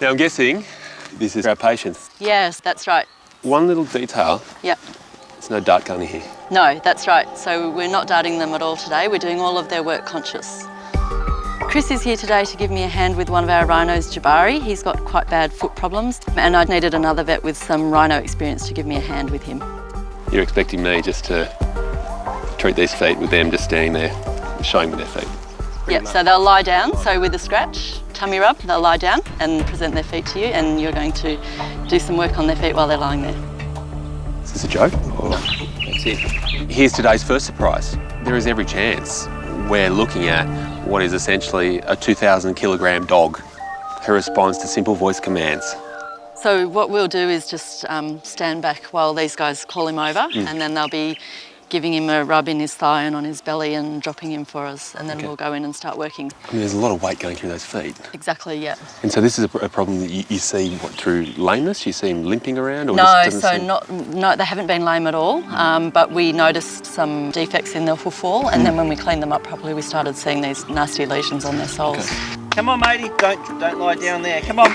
Now I'm guessing this is our patience. Yes, that's right. One little detail. Yep. There's no dart gun here. No, that's right. So we're not darting them at all today. We're doing all of their work conscious. Chris is here today to give me a hand with one of our rhinos, Jabari. He's got quite bad foot problems, and I needed another vet with some rhino experience to give me a hand with him. You're expecting me just to treat these feet with them just standing there, showing me their feet? Yep, so they'll lie down, so with a scratch, tummy rub, they'll lie down and present their feet to you, and you're going to do some work on their feet while they're lying there. Is this a joke? Or... That's it. Here's today's first surprise. There is every chance we're looking at what is essentially a 2,000 kilogram dog who responds to simple voice commands. So what we'll do is just stand back while these guys call him over, and then they'll be giving him a rub in his thigh and on his belly and dropping him for us, and then we'll go in and start working. I mean, there's a lot of weight going through those feet. Exactly, yeah. And so this is a problem that you see what, through lameness? You see him limping around? Or No, no, they haven't been lame at all, but we noticed some defects in their hoof wall, and then when we cleaned them up properly, we started seeing these nasty lesions on their soles. Okay. Come on, matey, don't lie down there, come on.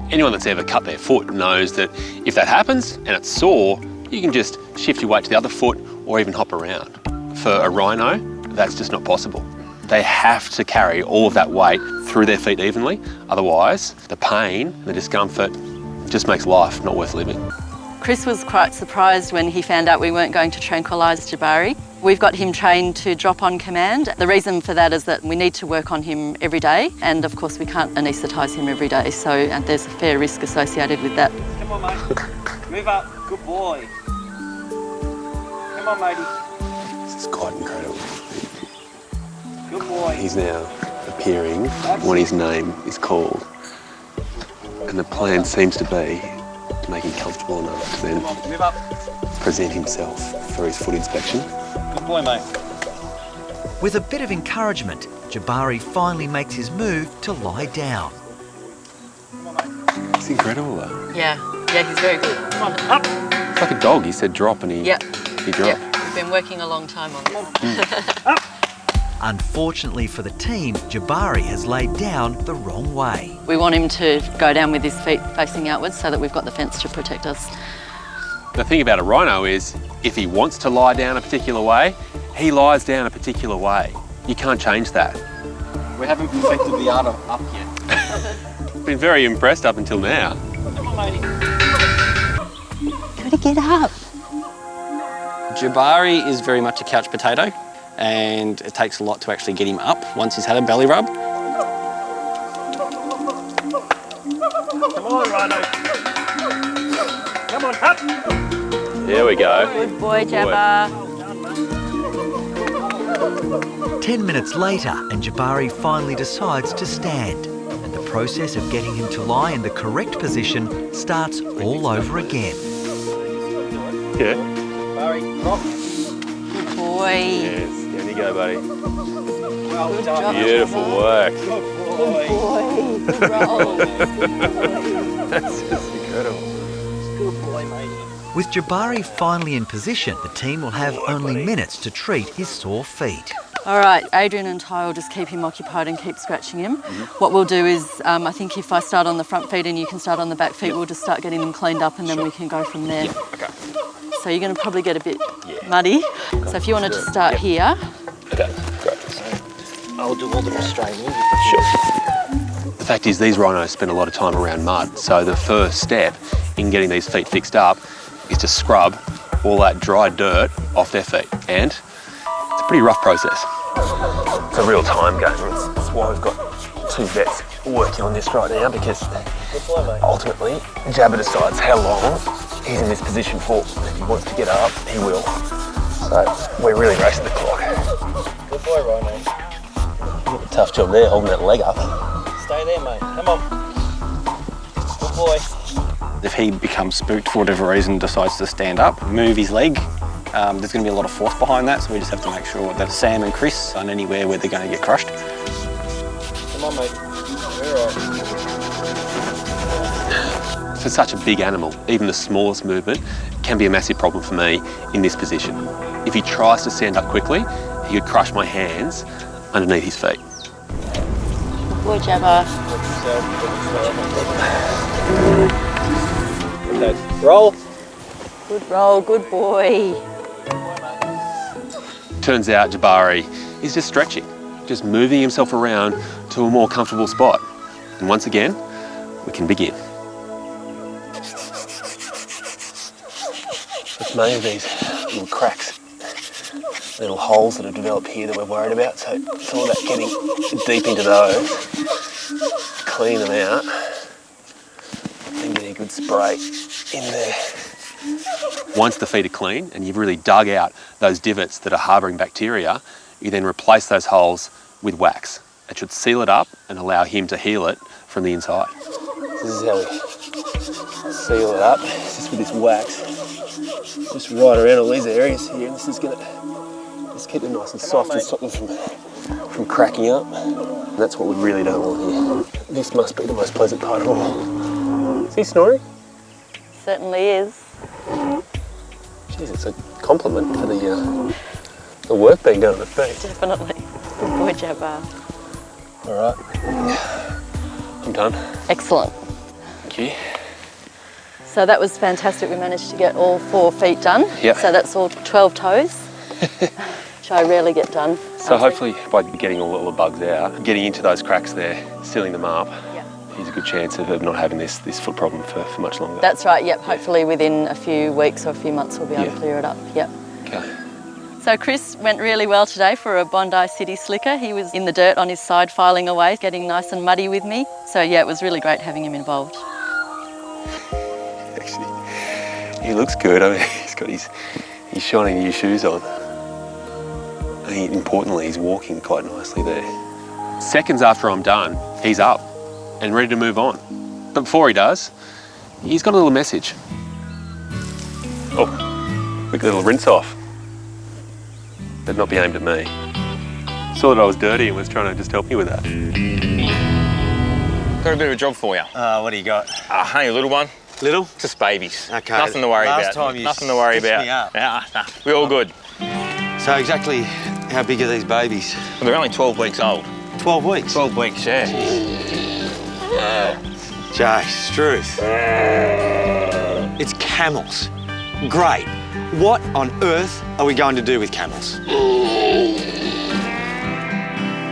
Anyone that's ever cut their foot knows that if that happens and it's sore, you can just shift your weight to the other foot or even hop around. For a rhino, that's just not possible. They have to carry all of that weight through their feet evenly, otherwise the pain, the discomfort just makes life not worth living. Chris was quite surprised when he found out we weren't going to tranquilise Jabari. We've got him trained to drop on command. The reason for that is that we need to work on him every day, and of course we can't anaesthetise him every day, so there's a fair risk associated with that. Come on, mate. Move up. Good boy. Come on, matey. This is quite incredible. Good boy. He's now appearing when his name is called, and the plan seems to be to make him comfortable enough to then Move up. present himself for his foot inspection. Good boy, mate. With a bit of encouragement, Jabari finally makes his move to lie down. Come on, mate. It's incredible though. Yeah, he's very good. Come on, up. It's like a dog. He said drop and he dropped. Yep. We've been working a long time on this. Up. Unfortunately for the team, Jabari has laid down the wrong way. We want him to go down with his feet facing outwards so that we've got the fence to protect us. The thing about a rhino is if he wants to lie down a particular way, he lies down a particular way. You can't change that. We haven't perfected the art of up yet. Been very impressed up until now. Come on, matey. Gotta get up. Jabari is very much a couch potato, and it takes a lot to actually get him up once he's had a belly rub. Come on, Rhino. Come on, up. Here we go. Good boy, Jabba. 10 minutes later, and Jabari finally decides to stand. And the process of getting him to lie in the correct position starts all over again. Yeah. Barry, rock. Good boy. Yes, down you go, buddy. Well done. Beautiful work. Good boy. That's just incredible. Good boy, matey. With Jabari finally in position, the team will have only minutes to treat his sore feet. All right, Adrian and Ty will just keep him occupied and keep scratching him. What we'll do is, I think if I start on the front feet and you can start on the back feet, we'll just start getting them cleaned up and then we can go from there. Yeah, okay. So you're going to probably get a bit muddy. So if you wanted to start here. Okay, great. I'll do all the restraining. Sure. The fact is these rhinos spend a lot of time around mud, so the first step in getting these feet fixed up is to scrub all that dry dirt off their feet, and it's a pretty rough process. It's a real time game. That's why we've got two vets working on this right now, because ultimately Jabba decides how long he's in this position for. If he wants to get up, he will. So we're really racing the clock. Good boy, Rhino. You've got a tough job there, holding that leg up. Stay there, mate. Come on. Good boy. If he becomes spooked for whatever reason, decides to stand up, move his leg, there's going to be a lot of force behind that, so we just have to make sure that Sam and Chris aren't anywhere where they're going to get crushed. Come on, mate. You're all right. For such a big animal, even the smallest movement can be a massive problem for me in this position. If he tries to stand up quickly, he could crush my hands underneath his feet. Good boy, Jabba. Okay, roll. Good roll, good boy. Turns out Jabari is just stretching, just moving himself around to a more comfortable spot. And once again, we can begin. It's many of these little cracks, little holes that have developed here that we're worried about, so it's all about getting deep into those, clean them out, and getting a good spray in there. Once the feet are clean and you've really dug out those divots that are harbouring bacteria, you then replace those holes with wax. It should seal it up and allow him to heal it from the inside. This is how we seal it up, it's just with this wax. Just right around all these areas here, and this is going to just keep them nice and soft and stop them from cracking up. And that's what we really don't want here. This must be the most pleasant part of all. Is he snoring? Certainly is. Jeez, it's a compliment for the work being done on the feet. Definitely. Good boy, Jabbar. All right, I'm done. Excellent. Thank you. So that was fantastic. We managed to get all 4 feet done. Yep. So that's all 12 toes, which I rarely get done. So hopefully by getting all the bugs out, getting into those cracks there, sealing them up, he's a good chance of not having this foot problem for much longer. That's right, yep. Hopefully within a few weeks or a few months we'll be able to clear it up, yep. Okay. So Chris went really well today for a Bondi City slicker. He was in the dirt on his side filing away, getting nice and muddy with me. So yeah, it was really great having him involved. Actually, he looks good. I mean, he's got his shiny new shoes on. And importantly, he's walking quite nicely there. Seconds after I'm done, he's up and ready to move on. But before he does, he's got a little message. Oh, quick little rinse off. Better not be aimed at me. Saw that I was dirty and was trying to just help me with that. Got a bit of a job for you. What do you got? Only a little one. Little? Just babies. Okay. Nothing to worry Last about. time you Nothing to worry stitched about. me up. Nah, we're all good. So exactly how big are these babies? Well, they're only 12 weeks old. 12 weeks? 12 weeks, yeah. Jace, truth. It's camels. Great. What on earth are we going to do with camels?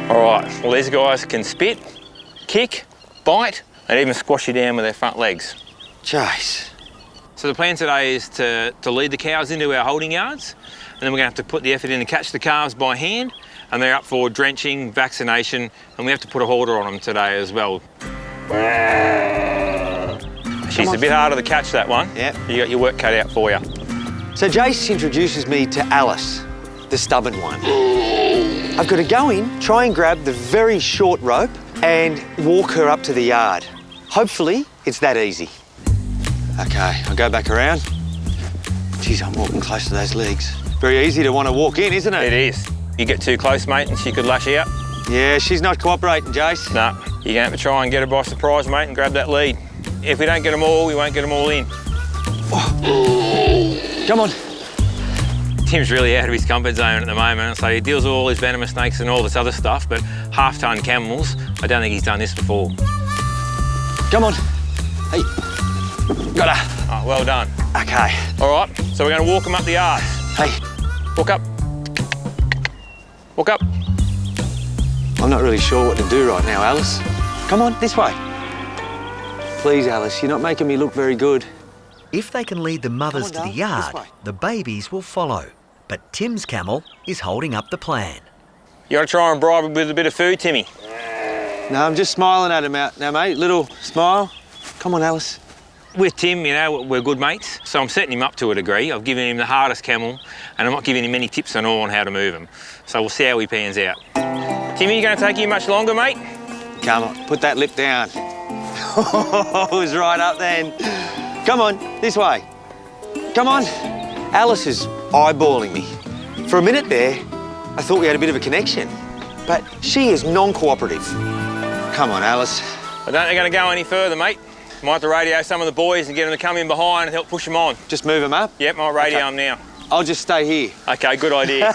All right, well, these guys can spit, kick, bite, and even squash you down with their front legs. Jace. So the plan today is to lead the cows into our holding yards, and then we're going to have to put the effort in to catch the calves by hand, and they're up for drenching, vaccination, and we have to put a halter on them today as well. She's a bit harder to catch, that one. Yep. You got your work cut out for you. So Jace introduces me to Alice, the stubborn one. I've got to go in, try and grab the very short rope and walk her up to the yard. Hopefully, it's that easy. Okay, I'll go back around. Geez, I'm walking close to those legs. Very easy to want to walk in, isn't it? It is. You get too close, mate, and she could lash out. Yeah, she's not cooperating, Jace. No, you're going to have to try and get her by surprise, mate, and grab that lead. If we don't get them all, we won't get them all in. Oh. Come on. Tim's really out of his comfort zone at the moment, so he deals with all his venomous snakes and all this other stuff, but half-ton camels, I don't think he's done this before. Come on. Hey. Got her. Oh, well done. Okay. All right, so we're going to walk them up the arse. Hey. Walk up. Walk up. I'm not really sure what to do right now, Alice. Come on, this way. Please, Alice, you're not making me look very good. If they can lead the mothers to the darling, yard, this way. the babies will follow. But Tim's camel is holding up the plan. You got to try and bribe him with a bit of food, Timmy. No, I'm just smiling at him out now, mate. Little smile. Come on, Alice. With Tim, you know, we're good mates, so I'm setting him up to a degree. I've given him the hardest camel, and I'm not giving him any tips at all on how to move him. So we'll see how he pans out. Timmy, you going to take you much longer, mate? Come on, put that lip down. It was right up then. Come on, this way. Come on. Alice is eyeballing me. For a minute there, I thought we had a bit of a connection, but she is non-cooperative. Come on, Alice. I don't think they're going to go any further, mate. Might have to radio some of the boys and get them to come in behind and help push them on. Just move them up? Yep, might radio them now. I'll just stay here. Okay, good idea.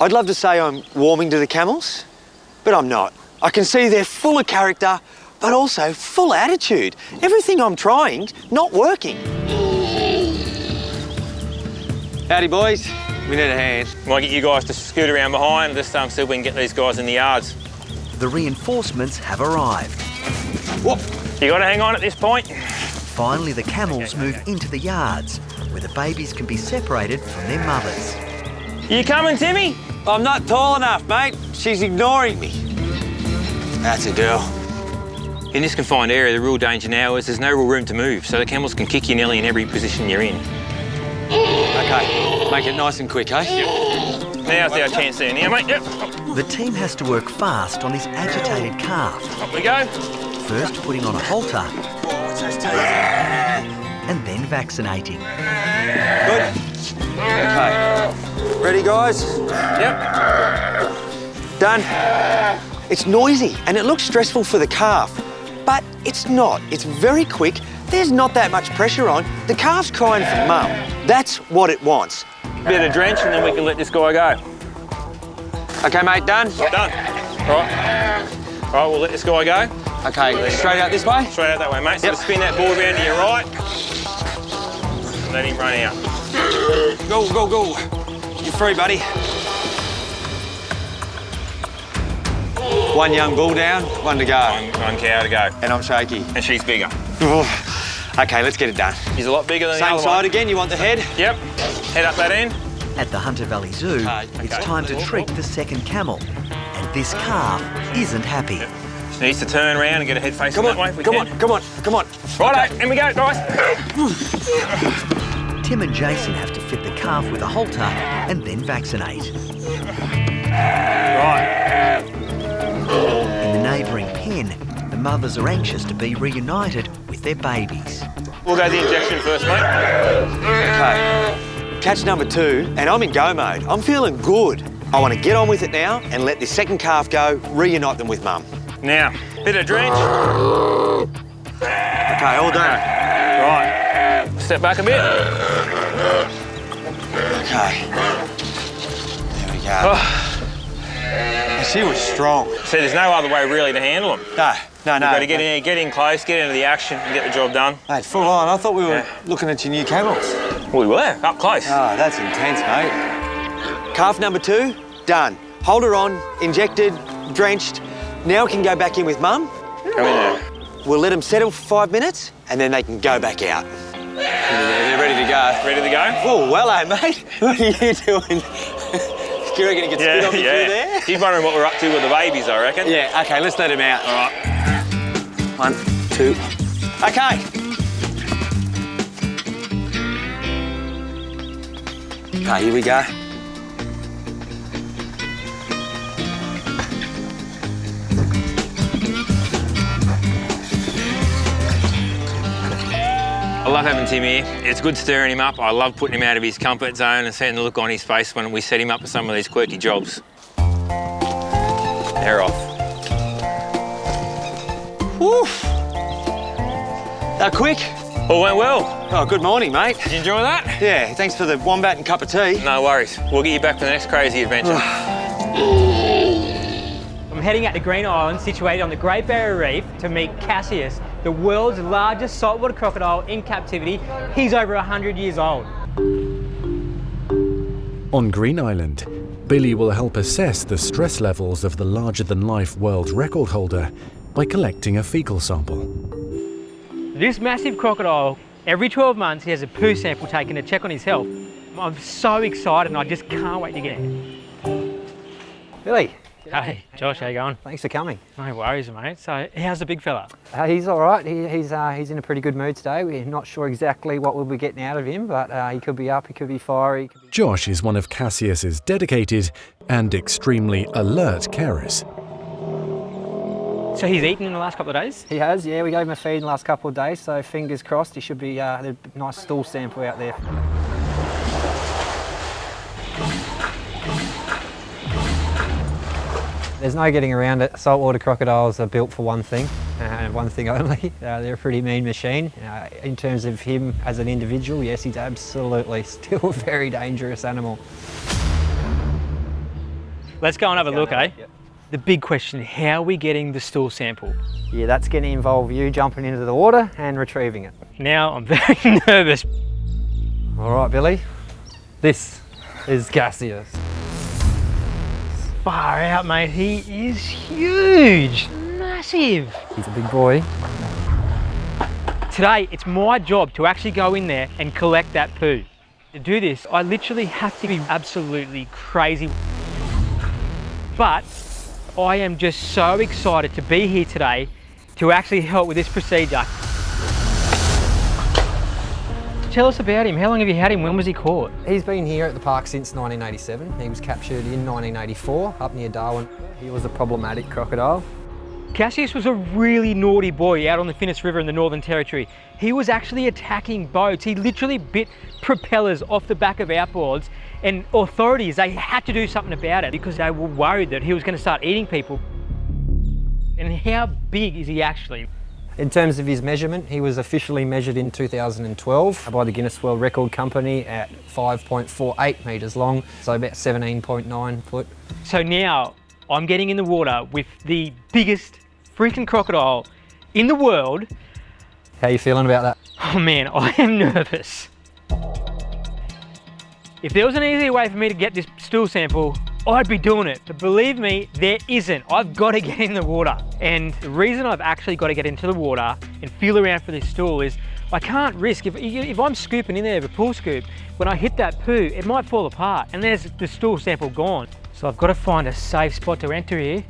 I'd love to say I'm warming to the camels, but I'm not. I can see they're full of character, but also full attitude. Everything I'm trying, not working. Howdy, boys. We need a hand. Might get you guys to scoot around behind and just see if we can get these guys in the yards. The reinforcements have arrived. Whoop. You got to hang on at this point. Finally, the camels move into the yards, where the babies can be separated from their mothers. You coming, Timmy? I'm not tall enough, mate. She's ignoring me. That's a girl. In this confined area, the real danger now is there's no real room to move, so the camels can kick you nearly in every position you're in. Okay, make it nice and quick, eh? Now's our chance there, now, mate. Yep. The team has to work fast on this agitated calf. Up we go. First putting on a halter, and then vaccinating. Good. Okay. Ready, guys? Yep. Done. It's noisy and it looks stressful for the calf, but it's not. It's very quick. There's not that much pressure on. The calf's crying for mum. That's what it wants. Bit of drench and then we can let this guy go. Okay, mate, done? Done. All right. All right, we'll let this guy go. Okay, straight out this way? Straight out that way, mate. So spin that board round to your right. Let him run out. Go, go, go. You're free, buddy. One young bull down, one to go. One cow to go. And I'm shaky. And she's bigger. Okay, let's get it done. He's a lot bigger than the Same other side one. again, you want the head? Yep. Head up that end. At the Hunter Valley Zoo, it's time to treat the second camel. And this calf isn't happy. She needs to turn around and get her head facing that way if we can. Come on. Righto, in we go, guys. Tim and Jason have to fit the calf with a halter and then vaccinate. Right. In the neighbouring pen, the mothers are anxious to be reunited with their babies. We'll go the injection first, mate. Okay. Catch number 2, and I'm in go mode. I'm feeling good. I want to get on with it now and let this second calf go, reunite them with mum. Now, bit of drench. Okay, all done. Right. Step back a bit. Okay. There we go. She was strong. So there's no other way really to handle them. No. You've got to get in close, get into the action and get the job done. Mate, full on. I thought we were looking at your new camels. We were, up close. Oh, that's intense, mate. Calf number 2, done. Hold her on, injected, drenched. Now we can go back in with mum. Come in there. We'll let them settle for 5 minutes and then they can go back out. They're ready to go. Ready to go? Oh, well, mate. What are you doing? Do you reckon he can spit on me through there? He's wondering what we're up to with the babies, I reckon. Yeah, okay, let's let him out. All right. 1, 2. Okay. Okay, here we go. I love having Tim here. It's good stirring him up. I love putting him out of his comfort zone and seeing the look on his face when we set him up for some of these quirky jobs. They're off. Woof. They're quick. All went well. Oh, good morning, mate. Did you enjoy that? Yeah, thanks for the wombat and cup of tea. No worries. We'll get you back for the next crazy adventure. I'm heading out to Green Island, situated on the Great Barrier Reef, to meet Cassius, the world's largest saltwater crocodile in captivity. He's over 100 years old. On Green Island, Billy will help assess the stress levels of the larger-than-life world record holder by collecting a fecal sample. This massive crocodile, every 12 months he has a poo sample taken to check on his health. I'm so excited and I just can't wait to get it. Billy. Hey, Josh, how you going? Thanks for coming. No worries, mate. So, how's the big fella? He's all right. He's in a pretty good mood today. We're not sure exactly what we'll be getting out of him, but he could be up, he could be fiery. Josh is one of Cassius's dedicated and extremely alert carers. So he's eaten in the last couple of days? He has, yeah. We gave him a feed in the last couple of days, so fingers crossed he should be a nice stool sample out there. There's no getting around it. Saltwater crocodiles are built for one thing, and one thing only. They're a pretty mean machine. In terms of him as an individual, yes, he's absolutely still a very dangerous animal. Let's go and have a look, eh? Yep. The big question, how are we getting the stool sample? Yeah, that's going to involve you jumping into the water and retrieving it. Now I'm very nervous. All right, Billy. This is Cassius. Far out, mate. He is huge, massive. He's a big boy. Today, it's my job to actually go in there and collect that poo. To do this, I literally have to be absolutely crazy. But I am just so excited to be here today to actually help with this procedure. Tell us about him. How long have you had him? When was he caught? He's been here at the park since 1987. He was captured in 1984 up near Darwin. He was a problematic crocodile. Cassius was a really naughty boy out on the Finniss River in the Northern Territory. He was actually attacking boats. He literally bit propellers off the back of outboards, and authorities, they had to do something about it because they were worried that he was going to start eating people. And how big is he actually? In terms of his measurement, he was officially measured in 2012 by the Guinness World Record Company at 5.48 metres long, so about 17.9 foot. So now I'm getting in the water with the biggest freaking crocodile in the world. How are you feeling about that? Oh man, I am nervous. If there was an easy way for me to get this stool sample, I'd be doing it. But believe me, there isn't. I've got to get in the water. And the reason I've actually got to get into the water and feel around for this stool is I can't risk, if I'm scooping in there with a pool scoop, when I hit that poo, it might fall apart and there's the stool sample gone. So I've got to find a safe spot to enter here.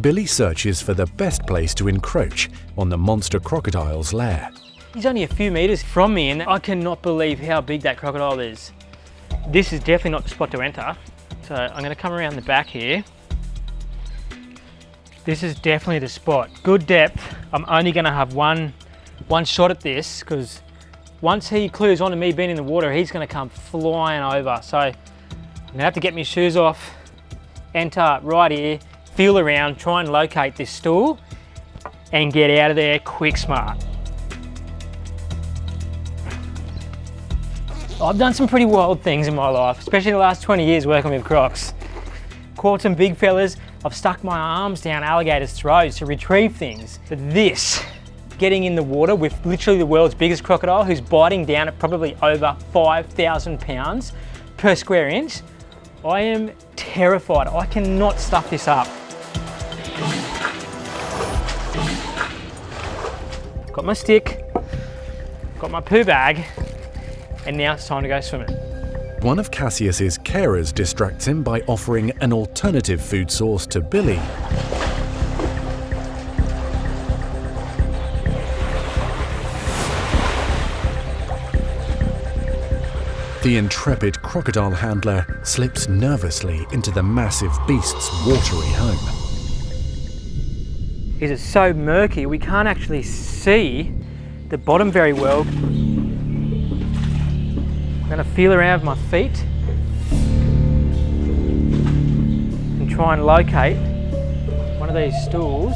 Billy searches for the best place to encroach on the monster crocodile's lair. He's only a few metres from me and I cannot believe how big that crocodile is. This is definitely not the spot to enter. So I'm going to come around the back here. This is definitely the spot. Good depth. I'm only going to have one shot at this because once he clues on to me being in the water, he's going to come flying over. So I'm going to have to get my shoes off, enter right here, feel around, try and locate this stool and get out of there quick smart. I've done some pretty wild things in my life, especially the last 20 years working with crocs. Caught some big fellas. I've stuck my arms down alligators' throats to retrieve things. But this, getting in the water with literally the world's biggest crocodile who's biting down at probably over 5,000 pounds per square inch, I am terrified. I cannot stuff this up. Got my stick, got my poo bag, and now it's time to go swimming. One of Cassius's carers distracts him by offering an alternative food source to Billy. The intrepid crocodile handler slips nervously into the massive beast's watery home. It is so murky, we can't actually see the bottom very well. I'm going to feel around with my feet and try and locate one of these stools.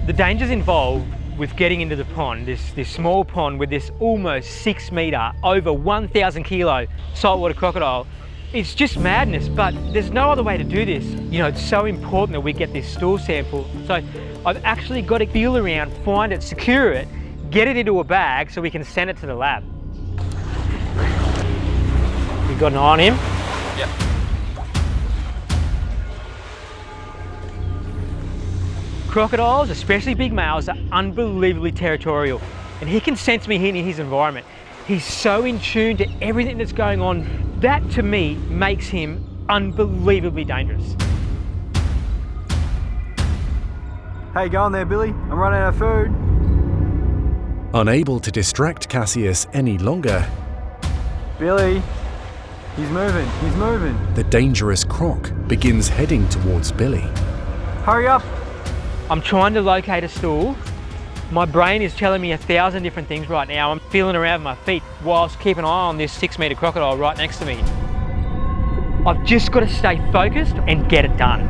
The dangers involved with getting into the pond, this small pond with this almost 6 metre, over 1,000 kilo saltwater crocodile, it's just madness, but there's no other way to do this. You know, it's so important that we get this stool sample. So I've actually got to feel around, find it, secure it, get it into a bag so we can send it to the lab. You got an eye on him? Yep. Crocodiles, especially big males, are unbelievably territorial, and he can sense me in his environment. He's so in tune to everything that's going on. That to me makes him unbelievably dangerous. How you going there, Billy? I'm running out of food. Unable to distract Cassius any longer, Billy, he's moving, he's moving. the dangerous croc begins heading towards Billy. Hurry up. I'm trying to locate a stool. My brain is telling me 1,000 different things right now. I'm feeling around with my feet whilst keeping an eye on this 6 metre crocodile right next to me. I've just got to stay focused and get it done.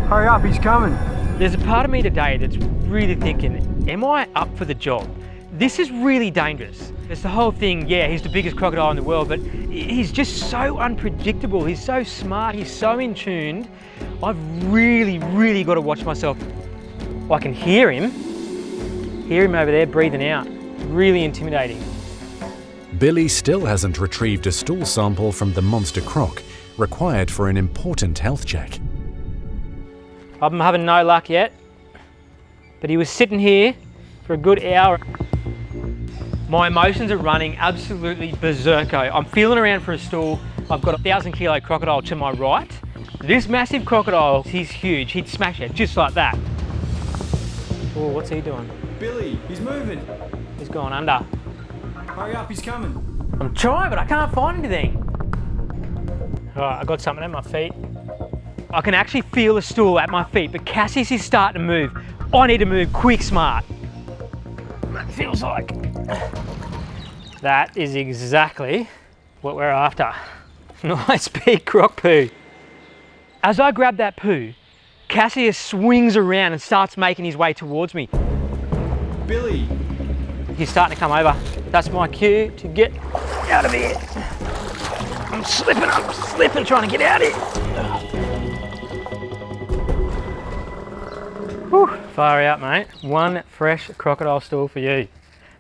Hurry up, he's coming. There's a part of me today that's really thinking, am I up for the job? This is really dangerous. It's the whole thing, yeah, he's the biggest crocodile in the world, but he's just so unpredictable. He's so smart, he's so in tune. I've really got to watch myself. I can hear him over there breathing out. Really intimidating. Billy still hasn't retrieved a stool sample from the monster croc, required for an important health check. I'm having no luck yet, but he was sitting here for a good hour. My emotions are running absolutely berserko. I'm feeling around for a stool. I've got a 1,000-kilo crocodile to my right. This massive crocodile, he's huge. He'd smash it just like that. Oh, what's he doing? Billy, he's moving. He's going under. Hurry up, he's coming. I'm trying, but I can't find anything. All right, I got something at my feet. I can actually feel the stool at my feet, but Cassius is starting to move. I need to move quick, smart. That feels like. That is exactly what we're after. Nice big croc poo. As I grab that poo, Cassius swings around and starts making his way towards me. Billy. He's starting to come over. That's my cue to get out of here. I'm slipping, trying to get out of here. Whew, far out, mate. One fresh crocodile stool for you.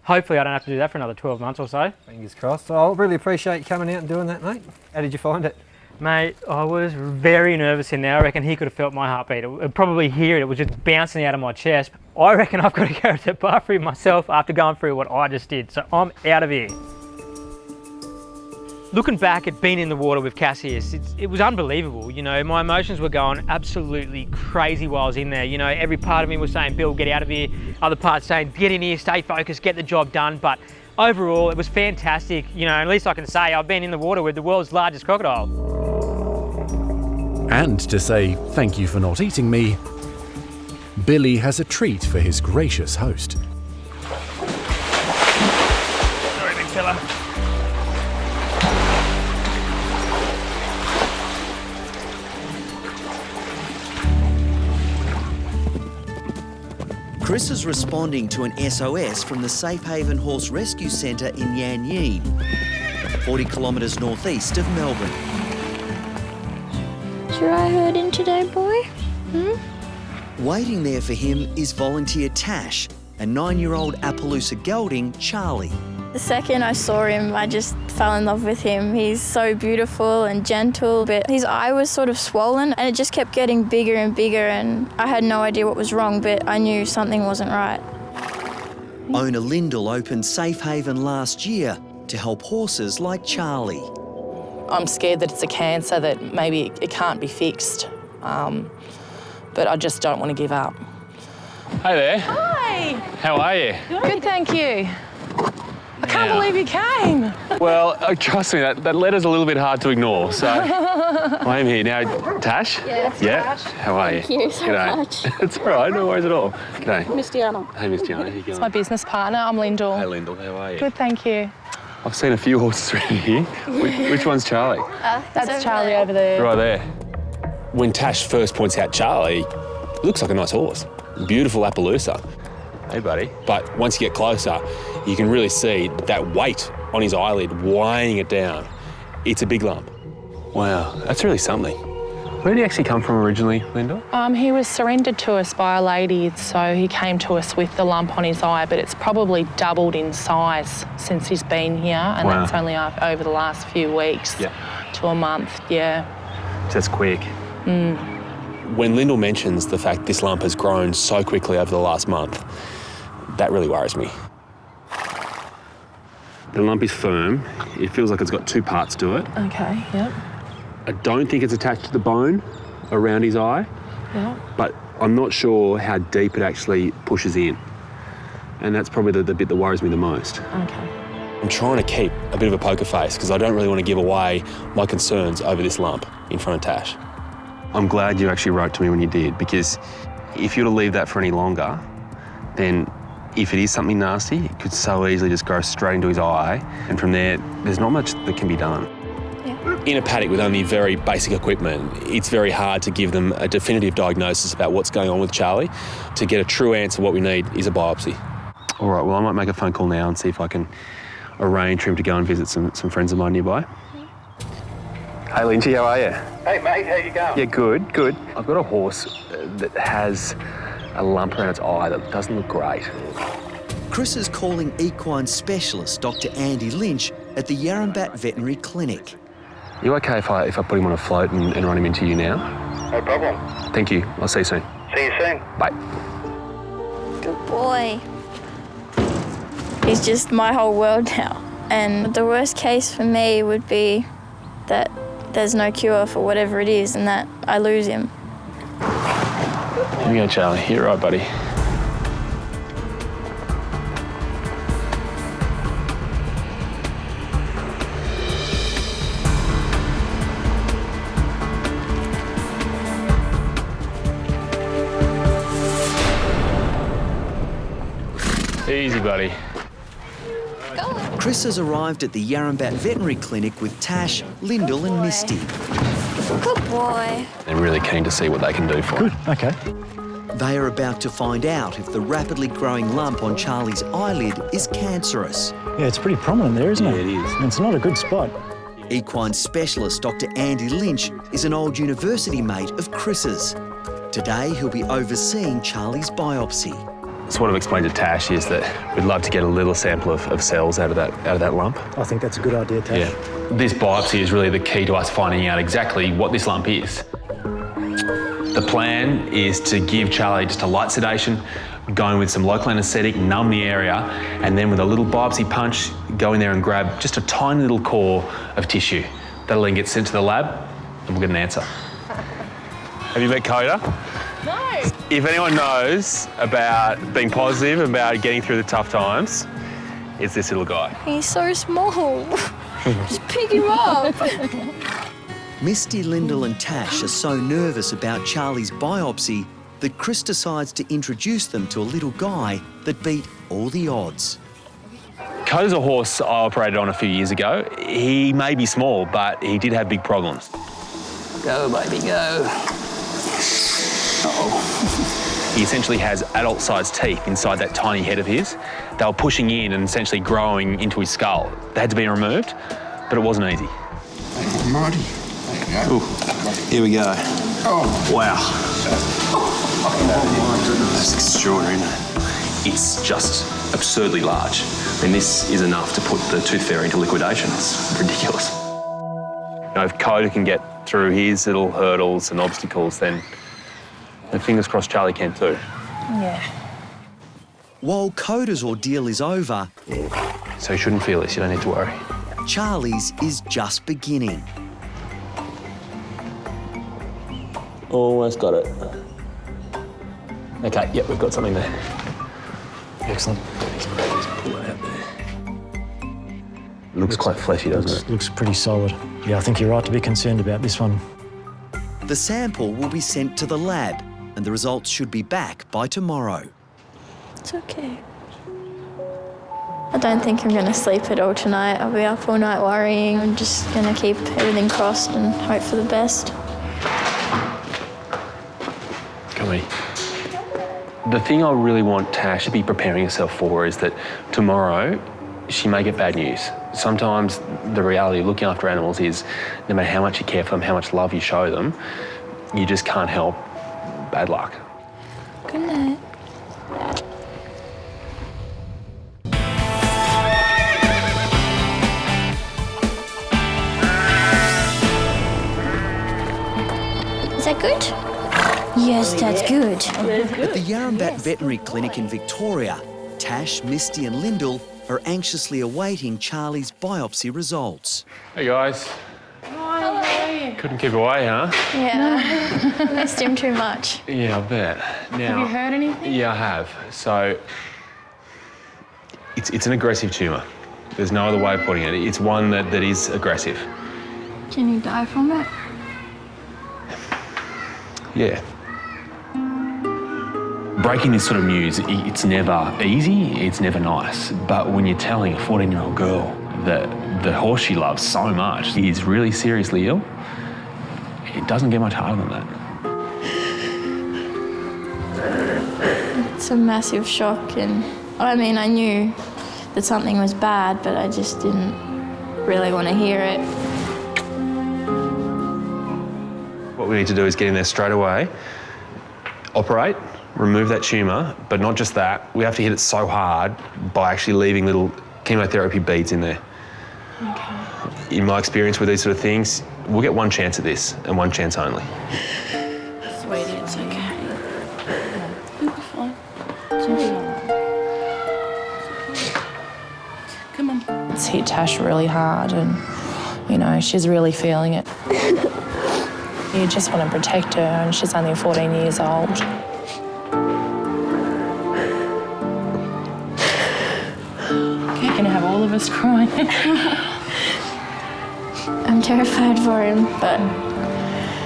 Hopefully I don't have to do that for another 12 months or so. Fingers crossed. I really appreciate you coming out and doing that, mate. How did you find it? Mate, I was very nervous in there. I reckon he could have felt my heartbeat. I'd probably hear it. It was just bouncing out of my chest. I reckon I've got to go to the bathroom myself after going through what I just did. So I'm out of here. Looking back at being in the water with Cassius, it was unbelievable. You know, my emotions were going absolutely crazy while I was in there. You know, every part of me was saying, Bill, get out of here. Other parts saying, get in here, stay focused, get the job done. But overall, it was fantastic. You know, at least I can say I've been in the water with the world's largest crocodile. And to say thank you for not eating me, Billy has a treat for his gracious host. Sorry, big fella. Chris is responding to an SOS from the Safe Haven Horse Rescue Centre in Yan Yean, 40 kilometres northeast of Melbourne. Should I herd in today, boy? Waiting there for him is volunteer Tash and 9-year-old Appaloosa gelding Charlie. The second I saw him, I just fell in love with him. He's so beautiful and gentle, but his eye was sort of swollen and it just kept getting bigger and bigger, and I had no idea what was wrong, but I knew something wasn't right. Owner Lyndall opened Safe Haven last year to help horses like Charlie. I'm scared that it's a cancer, that maybe it can't be fixed, but I just don't want to give up. Hey there. Hi. How are you? Good, thank you. I can't believe you came. Well, trust me, that letter's a little bit hard to ignore, so I am here. Now, Tash? Yeah, Tash. How are you? Thank you so much. It's all right, no worries at all. G'day. Miss Diana. Hey, Miss Diana, how you It's going? my business partner, I'm Lyndall. Hey, Lyndall, how are you? Good, thank you. I've seen a few horses around here. Which one's Charlie? That's Charlie over there. Right there. When Tash first points out Charlie, he looks like a nice horse. Beautiful Appaloosa. Hey, buddy. But once you get closer, you can really see that weight on his eyelid weighing it down. It's a big lump. Wow, that's really something. Where did he actually come from originally, Lyndall? He was surrendered to us by a lady, so he came to us with the lump on his eye, but it's probably doubled in size since he's been here, and Wow. that's only over the last few weeks to a month, yeah. That's quick. When Lyndall mentions the fact this lump has grown so quickly over the last month, that really worries me. The lump is firm. It feels like it's got two parts to it. Okay, yep. I don't think it's attached to the bone around his eye, but I'm not sure how deep it actually pushes in. And that's probably the bit that worries me the most. Okay. I'm trying to keep a bit of a poker face because I don't really want to give away my concerns over this lump in front of Tash. I'm glad you actually wrote to me when you did, because if you were to leave that for any longer, then if it is something nasty, it could so easily just go straight into his eye, and from there, there's not much that can be done. In a paddock with only very basic equipment, it's very hard to give them a definitive diagnosis about what's going on with Charlie. To get a true answer, what we need is a biopsy. All right, well, I might make a phone call now and see if I can arrange for him to go and visit some friends of mine nearby. Hey, Lynchy, how are you? Hey, mate, how you going? Yeah, good, good. I've got a horse that has a lump around its eye that doesn't look great. Chris is calling equine specialist Dr. Andy Lynch at the Yarrambat Veterinary Clinic. You okay if I put him on a float and run him into you now? No problem. Thank you. I'll see you soon. See you soon. Bye. Good boy. He's just my whole world now. And the worst case for me would be that there's no cure for whatever it is and that I lose him. Here we go, Charlie. You're right, buddy. Easy, buddy. Chris has arrived at the Yarrambat Veterinary Clinic with Tash, Lyndall and Misty. Good boy. They're really keen to see what they can do for him. Good, okay. They are about to find out if the rapidly growing lump on Charlie's eyelid is cancerous. Yeah, it's pretty prominent there, isn't it? Yeah, it is. And it's not a good spot. Equine specialist Dr. Andy Lynch is an old university mate of Chris's. Today he'll be overseeing Charlie's biopsy. So what I've explained to Tash is that we'd love to get a little sample of cells out of that lump. I think that's a good idea, Tash. Yeah. This biopsy is really the key to us finding out exactly what this lump is. The plan is to give Charlie just a light sedation, go in with some local anaesthetic, numb the area, and then with a little biopsy punch, go in there and grab just a tiny little core of tissue. That'll then get sent to the lab and we'll get an answer. Have you met Coda? No. If anyone knows about being positive, about getting through the tough times, it's this little guy. He's so small. Just pick him up. Misty, Lyndall and Tash are so nervous about Charlie's biopsy that Chris decides to introduce them to a little guy that beat all the odds. Coda's a horse I operated on a few years ago. He may be small, but he did have big problems. Go, baby, go. Uh-oh. He essentially has adult-sized teeth inside that tiny head of his. They were pushing in and essentially growing into his skull. They had to be removed, but it wasn't easy. Marty. There you go. Ooh, here we go. Oh. Wow. Oh, my goodness. That's extraordinary, isn't it? It's just absurdly large. I mean, this is enough to put the tooth fairy into liquidation. It's ridiculous. You know, if Coda can get through his little hurdles and obstacles, then fingers crossed Charlie can too. Yeah. While Coda's ordeal is over, so you shouldn't feel this, you don't need to worry. Charlie's is just beginning. Almost got it. Okay, yep, we've got something there. Excellent. Let's pull that out there. Looks quite fleshy, doesn't it? Looks pretty solid. Yeah, I think you're right to be concerned about this one. The sample will be sent to the lab and the results should be back by tomorrow. It's okay. I don't think I'm going to sleep at all tonight. I'll be up all night worrying. I'm just going to keep everything crossed and hope for the best. Come here. The thing I really want Tash to be preparing herself for is that tomorrow she may get bad news. Sometimes the reality of looking after animals is no matter how much you care for them, how much love you show them, you just can't help bad luck. Good night. Is that good? Yes, that's good. At the Yarrambat Veterinary Clinic in Victoria, Tash, Misty and Lyndall are anxiously awaiting Charlie's biopsy results. Hey guys. Hi, how are you? Couldn't keep away, huh? Yeah, missed him too much. Yeah, I bet. Now, Have you heard anything? Yeah, I have. So, it's an aggressive tumour. There's no other way of putting it. It's one that is aggressive. Can you die from it? Yeah. Breaking this sort of news, it's never easy, it's never nice. But when you're telling a 14-year-old girl that the horse she loves so much is really seriously ill, it doesn't get much harder than that. It's a massive shock, and I mean, I knew that something was bad, but I just didn't really want to hear it. What we need to do is get in there straight away, operate, remove that tumour, but not just that, we have to hit it so hard by actually leaving little chemotherapy beads in there. Okay. In my experience with these sort of things, we'll get one chance at this, and one chance only. Sweetie, it's okay. You'll be fine. Come on. It's hit Tash really hard and, you know, she's really feeling it. You just want to protect her and she's only 14 years old. You're going to have all of us crying. I'm terrified for him, but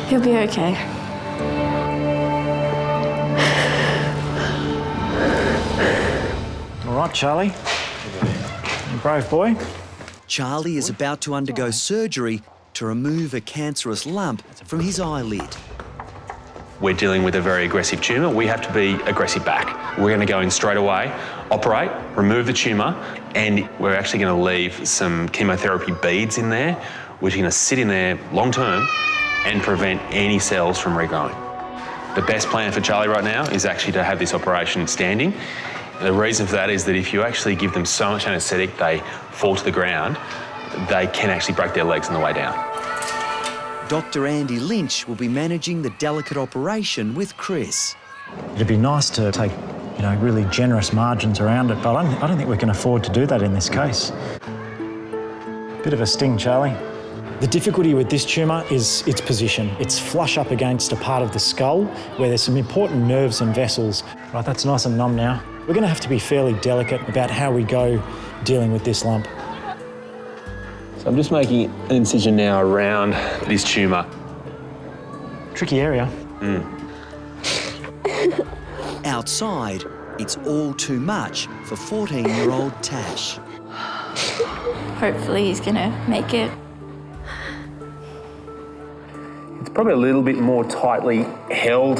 he'll be okay. All right, Charlie. You brave boy. Charlie is about to undergo surgery to remove a cancerous lump from his eyelid. We're dealing with a very aggressive tumour. We have to be aggressive back. We're going to go in straight away, operate, remove the tumour, and we're actually going to leave some chemotherapy beads in there, which are going to sit in there long term and prevent any cells from regrowing. The best plan for Charlie right now is actually to have this operation standing. The reason for that is that if you actually give them so much anaesthetic they fall to the ground, they can actually break their legs on the way down. Dr. Andy Lynch will be managing the delicate operation with Chris. It'd be nice to take, really generous margins around it, but I don't think we can afford to do that in this case. Bit of a sting, Charlie. The difficulty with this tumour is its position. It's flush up against a part of the skull where there's some important nerves and vessels. Right, that's nice and numb now. We're going to have to be fairly delicate about how we go dealing with this lump. So I'm just making an incision now around this tumour. Tricky area. Outside, it's all too much for 14-year-old Tash. Hopefully he's gonna make it. It's probably a little bit more tightly held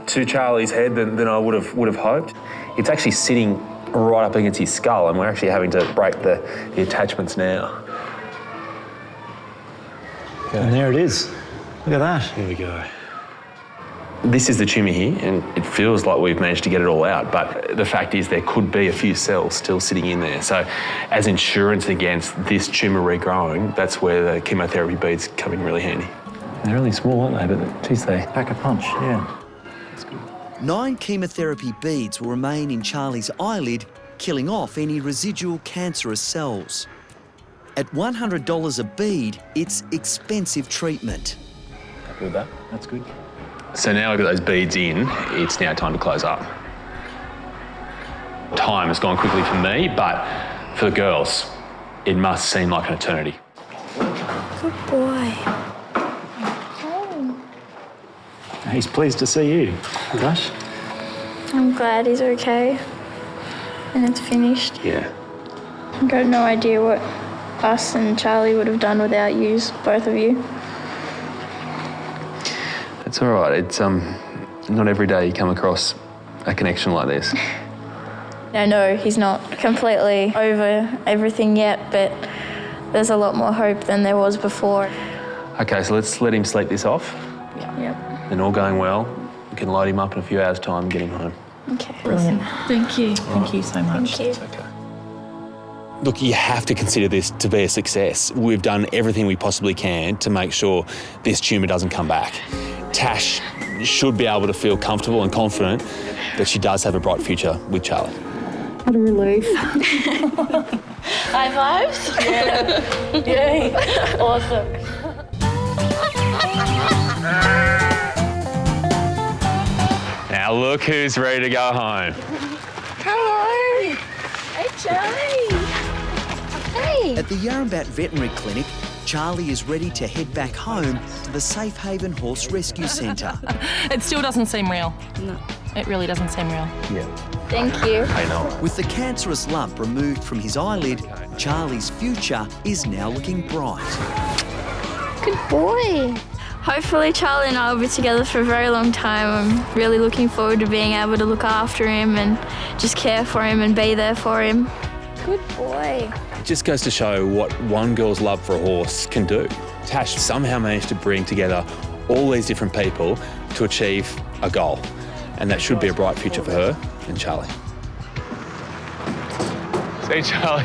to Charlie's head than I would have hoped. It's actually sitting right up against his skull, and we're actually having to break the attachments now. Okay. And there it is. Look at that. Here we go. This is the tumour here, and it feels like we've managed to get it all out, but the fact is there could be a few cells still sitting in there. So as insurance against this tumour regrowing, that's where the chemotherapy beads come in really handy. They're really small, aren't they? But geez, they pack a punch, yeah. 9 chemotherapy beads will remain in Charlie's eyelid, killing off any residual cancerous cells. At $100 a bead, it's expensive treatment. Happy with that? That's good. So now we've got those beads in, it's now time to close up. Time has gone quickly for me, but for the girls, it must seem like an eternity. Good boy. He's pleased to see you, Tash. I'm glad he's okay and it's finished. Yeah. I've got no idea what us and Charlie would have done without you, both of you. It's all right. It's not every day you come across a connection like this. I know he's not completely over everything yet, but there's a lot more hope than there was before. Okay, so let's let him sleep this off. Yep. And all going well, we can load him up in a few hours' time and get him home. Okay. Brilliant. Thank you. Thank you so much. Thank you. It's okay. Look, you have to consider this to be a success. We've done everything we possibly can to make sure this tumour doesn't come back. Tash should be able to feel comfortable and confident that she does have a bright future with Charlie. What a relief. High fives? Yeah. Yay. Awesome. Now look who's ready to go home. Hello. Hey, Charlie. Hey. At the Yarrambat Veterinary Clinic, Charlie is ready to head back home to the Safe Haven Horse Rescue Centre. It still doesn't seem real. No. It really doesn't seem real. Yeah. Thank you. I know. With the cancerous lump removed from his eyelid, Charlie's future is now looking bright. Good boy. Hopefully Charlie and I will be together for a very long time. I'm really looking forward to being able to look after him and just care for him and be there for him. Good boy. It just goes to show what one girl's love for a horse can do. Tash somehow managed to bring together all these different people to achieve a goal. And that should be a bright future for her and Charlie. Say, Charlie.